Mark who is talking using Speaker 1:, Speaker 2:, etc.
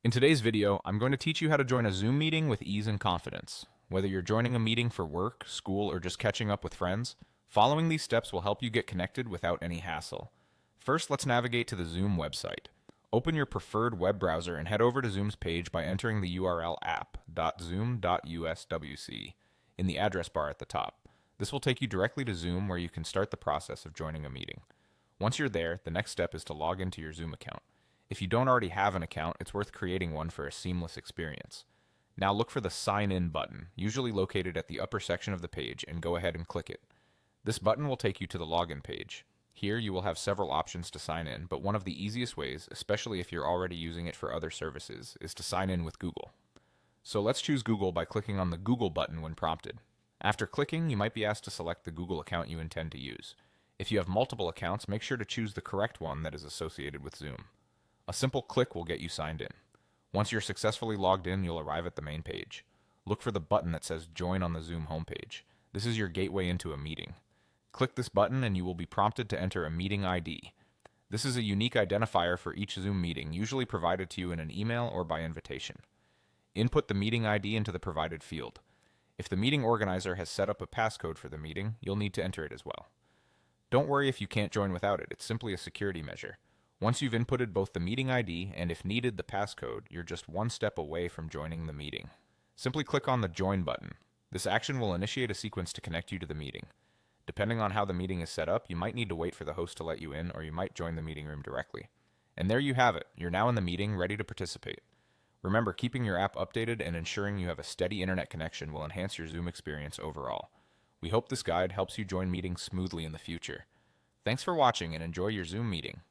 Speaker 1: In today's video, I'm going to teach you how to join a Zoom meeting with ease and confidence. Whether you're joining a meeting for work, school, or just catching up with friends, following these steps will help you get connected without any hassle. First, let's navigate to the Zoom website. Open your preferred web browser and head over to Zoom's page by entering the URL app.zoom.uswc in the address bar at the top. This will take you directly to Zoom where you can start the process of joining a meeting. Once you're there, the next step is to log into your Zoom account. If you don't already have an account, it's worth creating one for a seamless experience. Now look for the Sign In button, usually located at the upper section of the page, and go ahead and click it. This button will take you to the login page. Here you will have several options to sign in, but one of the easiest ways, especially if you're already using it for other services, is to sign in with Google. So let's choose Google by clicking on the Google button when prompted. After clicking, you might be asked to select the Google account you intend to use. If you have multiple accounts, make sure to choose the correct one that is associated with Zoom. A simple click will get you signed in. Once you're successfully logged in, you'll arrive at the main page. Look for the button that says Join on the Zoom homepage. This is your gateway into a meeting. Click this button and you will be prompted to enter a meeting ID. This is a unique identifier for each Zoom meeting, usually provided to you in an email or by invitation. Input the meeting ID into the provided field. If the meeting organizer has set up a passcode for the meeting, you'll need to enter it as well. Don't worry if you can't join without it, it's simply a security measure. Once you've inputted both the meeting ID and, if needed, the passcode, you're just one step away from joining the meeting. Simply click on the Join button. This action will initiate a sequence to connect you to the meeting. Depending on how the meeting is set up, you might need to wait for the host to let you in, or you might join the meeting room directly. And there you have it. You're now in the meeting, ready to participate. Remember, keeping your app updated and ensuring you have a steady internet connection will enhance your Zoom experience overall. We hope this guide helps you join meetings smoothly in the future. Thanks for watching and enjoy your Zoom meeting.